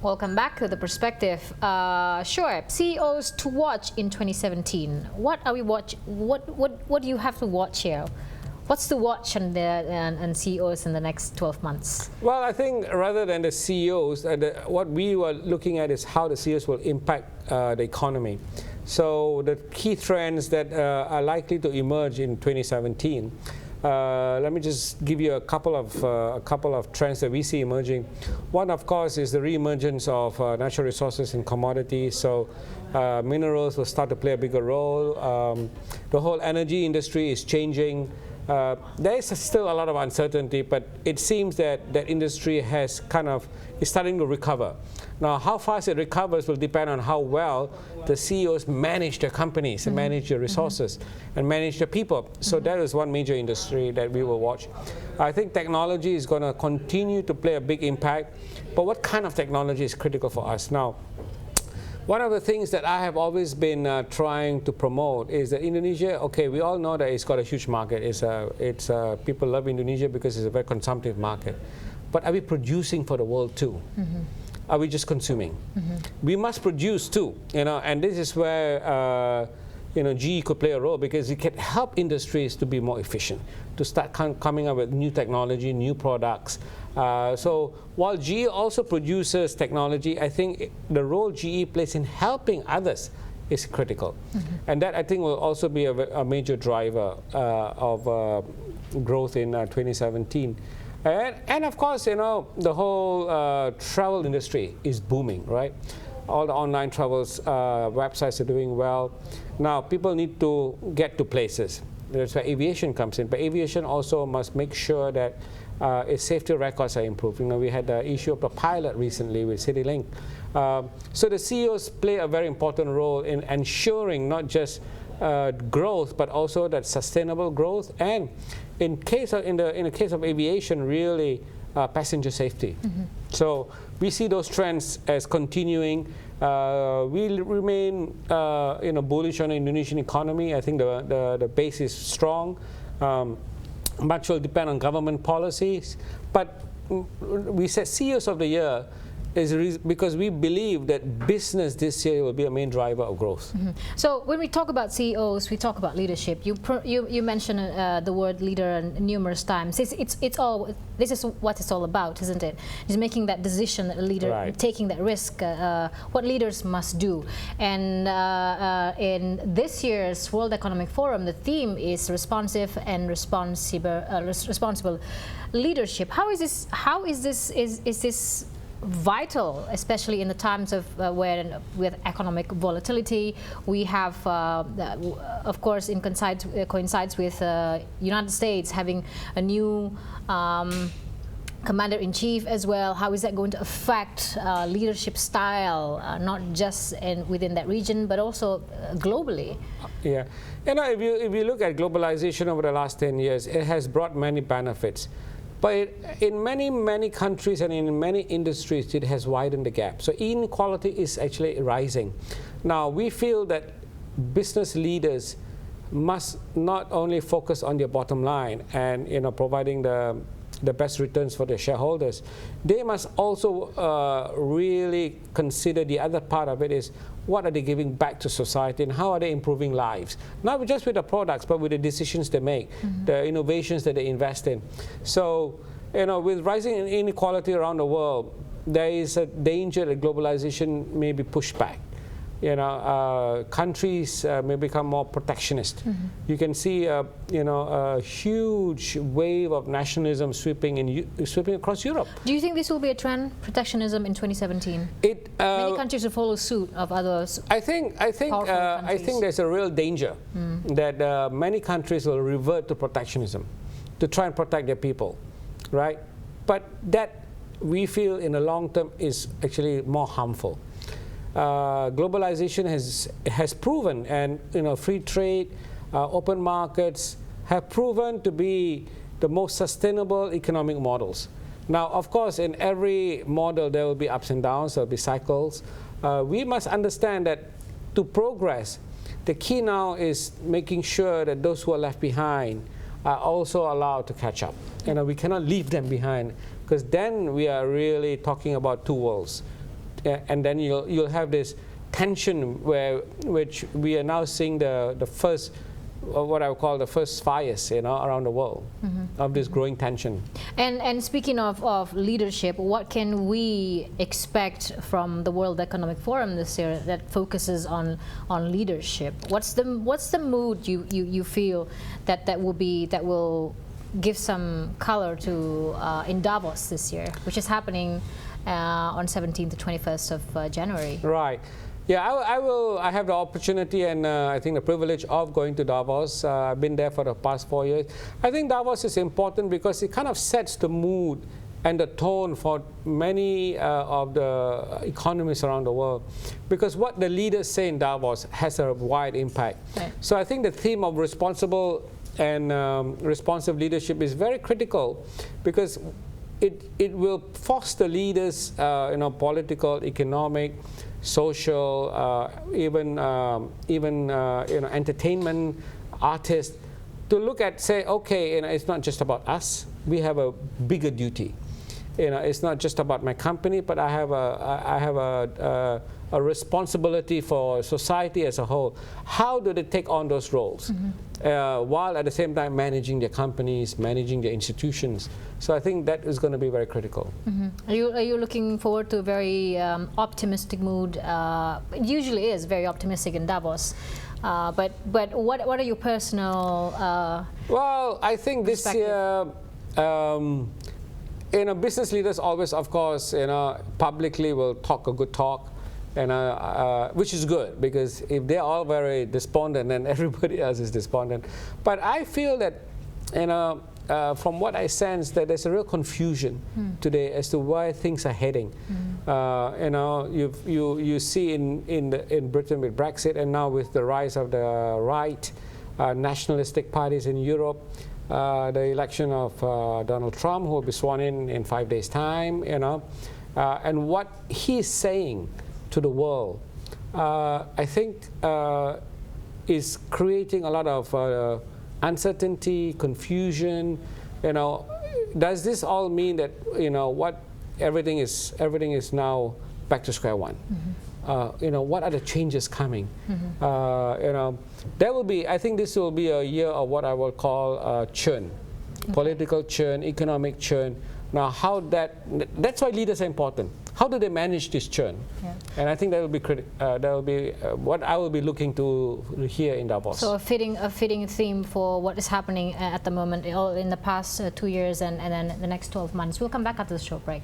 Welcome back to The Perspective. Sure, CEOs to watch in 2017. What are we watch? What do you have to watch here? What's to watch on and CEOs in the next 12 months? Well, I think rather than the CEOs, what we were looking at is how the CEOs will impact the economy. So the key trends that are likely to emerge in 2017. Let me just give you a couple of trends that we see emerging. One, of course, is the re-emergence of natural resources and commodities. So minerals will start to play a bigger role. The whole energy industry is changing. There is still a lot of uncertainty, but it seems that that industry is starting to recover. Now, how fast it recovers will depend on how well the CEOs manage their companies, and manage their resources, and manage their people. So that is one major industry that we will watch. I think technology is going to continue to play a big impact, but what kind of technology is critical for us? Now, one of the things that I have always been trying to promote is that Indonesia, okay, we all know that it's got a huge market. People love Indonesia because it's a very consumptive market. But are we producing for the world too? Are we just consuming? We must produce too, and this is where GE could play a role, because it can help industries to be more efficient, to start coming up with new technology, new products. So while GE also produces technology, I think the role GE plays in helping others is critical. And that, I think, will also be a major driver of growth in 2017. And of course, the whole travel industry is booming, right? All the online travels websites are doing well. Now, people need to get to places. That's where aviation comes in. But aviation also must make sure that its safety records are improved. We had the issue of the pilot recently with CityLink. So the CEOs play a very important role in ensuring not just growth, but also that sustainable growth, and in the case of aviation, really passenger safety. So we see those trends as continuing. We remain bullish on the Indonesian economy. I think the base is strong. Much will depend on government policies, but we said CEOs of the Year is because we believe that business this year will be a main driver of growth. So when we talk about CEOs, we talk about leadership. You mentioned the word leader numerous times. This is what it's all about, isn't it? It's making that decision, that a leader, right, taking that risk. What leaders must do. And in this year's World Economic Forum, the theme is responsive and responsible leadership. How is this vital, especially in the times of with economic volatility? We have, of course, coincides with United States having a new commander-in-chief as well. How is that going to affect leadership style, not just within that region, but also globally? Yeah, if you look at globalization over the last 10 years, it has brought many benefits. But in many countries and in many industries, it has widened the gap. So inequality is actually rising. Now, we feel that business leaders must not only focus on their bottom line and providing the best returns for their shareholders. They must also really consider the other part of it is, what are they giving back to society and how are they improving lives? Not just with the products, but with the decisions they make, the innovations that they invest in. So, with rising inequality around the world, there is a danger that globalization may be pushed back. Countries may become more protectionist. You can see a huge wave of nationalism sweeping across Europe. Do you think this will be a trend, protectionism, in 2017? Many countries will follow suit of others. I think there's a real danger that many countries will revert to protectionism to try and protect their people, right? But that, we feel, in the long term is actually more harmful. Globalization has proven, and free trade, open markets have proven to be the most sustainable economic models. Now, of course, in every model there will be ups and downs, there will be cycles. We must understand that to progress, the key now is making sure that those who are left behind are also allowed to catch up. We cannot leave them behind, because then we are really talking about two worlds. and then you'll have this tension which we are now seeing the first, what I would call the first fires, around the world, of this growing tension. And speaking of leadership, what can we expect from the World Economic Forum this year that focuses on leadership? What's the mood you feel that will give some color to in Davos this year, which is happening on 17th to 21st of January? Right. Yeah, I have the opportunity and I think the privilege of going to Davos. I've been there for the past 4 years. I think Davos is important because it kind of sets the mood and the tone for many of the economies around the world. Because what the leaders say in Davos has a wide impact. Right. So I think the theme of responsible and responsive leadership is very critical, because it will foster leaders, political, economic, social, even entertainment, artists, to look at, say, okay, it's not just about us. We have a bigger duty. It's not just about my company, but I have a responsibility for society as a whole. How do they take on those roles, while at the same time managing their companies, managing their institutions? So I think that is going to be very critical. Are you looking forward to a very optimistic mood? It usually is very optimistic in Davos. But what are your personal well, I think this year, business leaders always, of course, publicly will talk a good talk, which is good, because if they're all very despondent, then everybody else is despondent. But I feel that, from what I sense, that there's a real confusion today as to where things are heading. You see in Britain with Brexit, and now with the rise of the right nationalistic parties in Europe, the election of Donald Trump, who will be sworn in 5 days' time, and what he's saying to the world, I think is creating a lot of uncertainty, confusion. Does this all mean that everything is now back to square one? What are the changes coming? There will be. I think this will be a year of what I will call churn, political churn, economic churn. Now, that's why leaders are important. How do they manage this churn? Yeah. And I think that will be what I will be looking to hear in Davos. So a fitting theme for what is happening at the moment in the past 2 years and then the next 12 months. We'll come back after the short break.